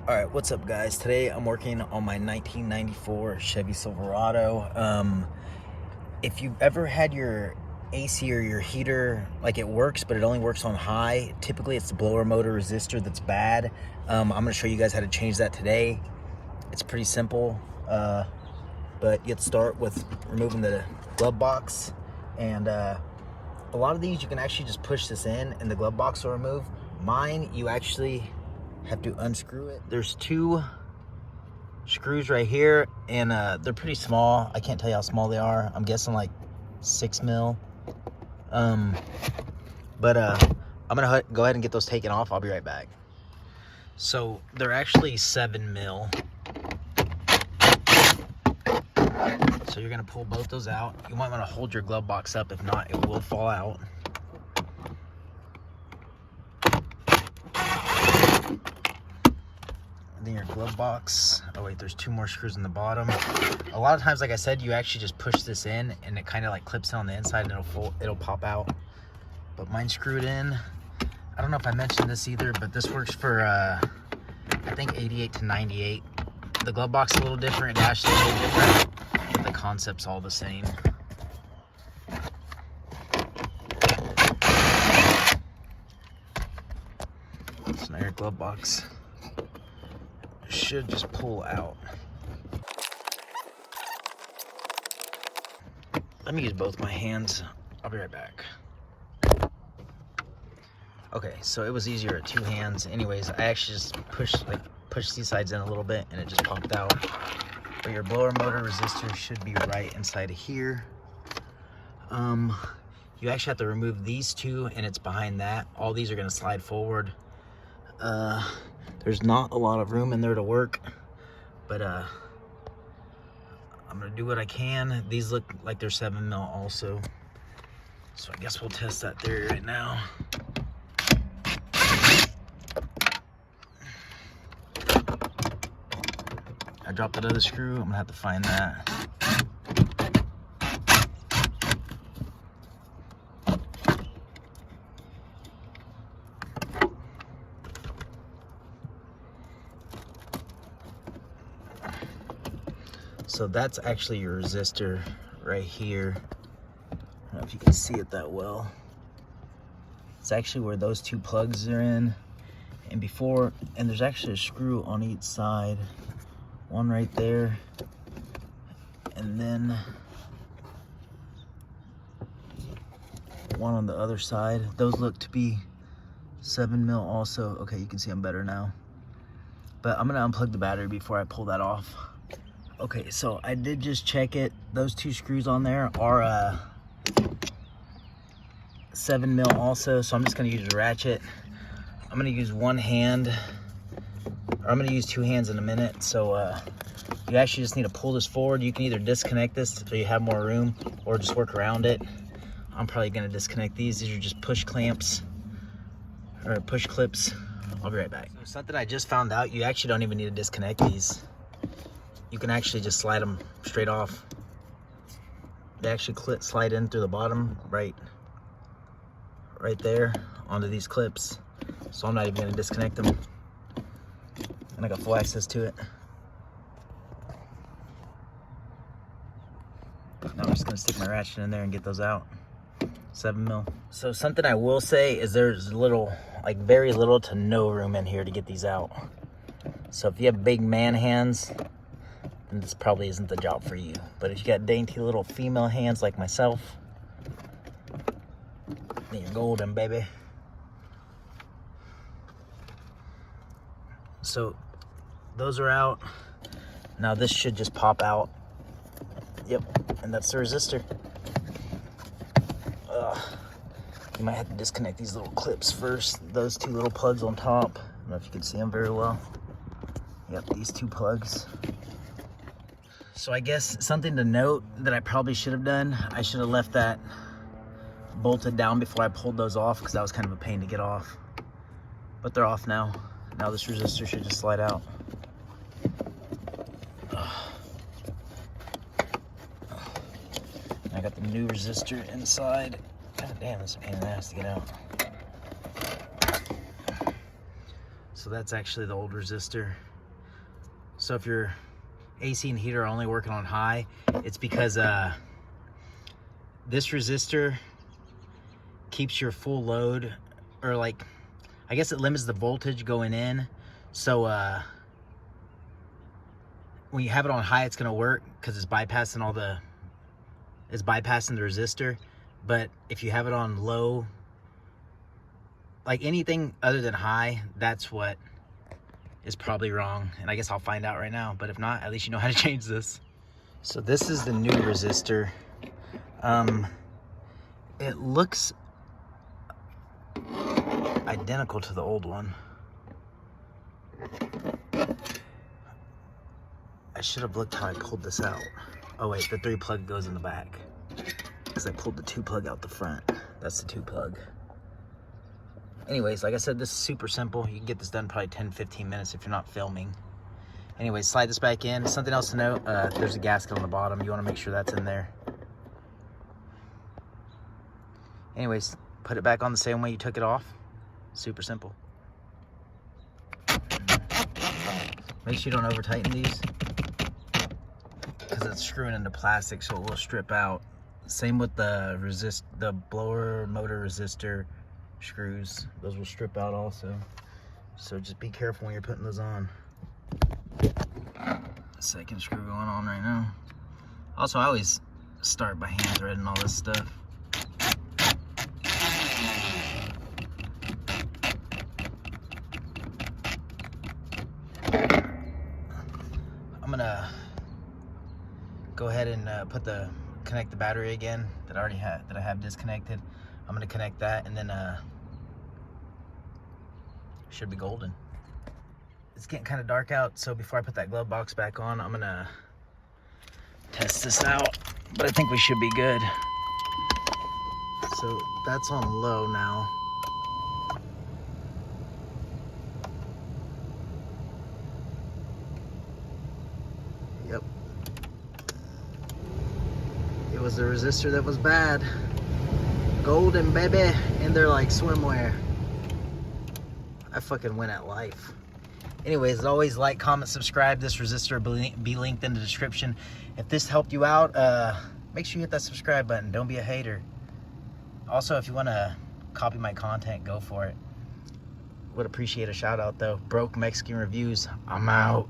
Alright, what's up guys? Today I'm working on my 1994 Chevy Silverado. If you've ever had your AC or your heater, like it works, but it only works on high, typically it's the blower motor resistor that's bad. I'm going to show you guys how to change that today. It's pretty simple, but you have to start with removing the glove box. And a lot of these you can actually just push this in and the glove box will remove. Mine, you actually have to unscrew it. There's two screws right here, and they're pretty small. I can't tell you how small they are. I'm guessing like 6 mil. I'm gonna go ahead and get those taken off. I'll be right back. So they're actually 7 mil. So you're gonna pull both those out. You might want to hold your glove box up. If not, it will fall out. Your glove box. Oh wait, there's two more screws in the bottom. A lot of times, like I said, you actually just push this in and it kind of like clips on the inside and it'll pop out. But mine's screwed in. I don't know if I mentioned this either, but this works for I think 88 to 98. The glove box is a little different, dash is a little different, but the concept's all the same. So now your glove box should just pull out. Let me use both my hands. I'll be right back. Okay, so it was easier at two hands. Anyways, I actually just pushed these sides in a little bit and it just popped out. But your blower motor resistor should be right inside of here. You actually have to remove these two and it's behind that. All these are gonna slide forward. There's not a lot of room in there to work, but I'm gonna do what I can. These look like they're 7 mil also, so I guess we'll test that theory right now. I dropped that other screw. I'm gonna have to find that. So that's actually your resistor right here. I don't know if you can see it that well. It's actually where those two plugs are in. And there's actually a screw on each side. One right there. And then one on the other side. Those look to be 7 mil also. Okay, you can see I'm better now. But I'm gonna unplug the battery before I pull that off. Okay, so I did just check it. Those two screws on there are 7 mil also, so I'm just gonna use a ratchet. I'm gonna use one hand, or I'm gonna use two hands in a minute. So you actually just need to pull this forward. You can either disconnect this so you have more room, or just work around it. I'm probably gonna disconnect these. These are just push clamps, or push clips. I'll be right back. So something I just found out, you actually don't even need to disconnect these. You can actually just slide them straight off. They actually slide in through the bottom, right there onto these clips. So I'm not even gonna disconnect them. And I got full access to it. Now I'm just gonna stick my ratchet in there and get those out. 7 mil. So something I will say is there's very little to no room in here to get these out. So if you have big man hands, then this probably isn't the job for you. But if you got dainty little female hands like myself, then you're golden, baby. So those are out. Now this should just pop out. Yep, and that's the resistor. You might have to disconnect these little clips first. Those two little plugs on top. I don't know if you can see them very well. Yep, these two plugs. So I guess something to note that I probably should have done, I should have left that bolted down before I pulled those off, because that was kind of a pain to get off. But they're off now. Now this resistor should just slide out. I got the new resistor inside. God damn, this is a pain in the ass to get out. So that's actually the old resistor. So if your AC and heater are only working on high, it's because this resistor keeps your full load, or like, I guess it limits the voltage going in. So when you have it on high, it's gonna work because it's bypassing the resistor. But if you have it on low, like anything other than high, that's what is probably wrong. And I guess I'll find out right now, but if not, at least you know how to change this. So this is the new resistor. It looks identical to the old one. I should have looked how I pulled this out. Oh wait, the 3 plug goes in the back, because I pulled the 2 plug out the front. That's the 2 plug. Anyways, like I said, this is super simple. You can get this done probably 10-15 minutes if you're not filming. Anyways, slide this back in. Something else to note, there's a gasket on the bottom. You want to make sure that's in there. Anyways, put it back on the same way you took it off. Super simple. Make sure you don't over tighten these, because it's screwing into plastic, so it will strip out. Same with the blower motor resistor screws. Those will strip out also. So just be careful when you're putting those on. Second screw going on right now. Also, I always start by hand threading all this stuff. I'm gonna go ahead and connect the battery again that I have disconnected. I'm gonna connect that, and then should be golden. It's getting kind of dark out, so before I put that glove box back on, I'm gonna test this out, but I think we should be good. So that's on low now. Yep. It was the resistor that was bad. Golden, baby, and they're like swimwear. I fucking win at life. Anyways, as always, like, comment, subscribe. This resistor will be linked in the description. If this helped you out, make sure you hit that subscribe button. Don't be a hater. Also, if you want to copy my content, go for it. Would appreciate a shout out though. Broke Mexican Reviews. I'm out.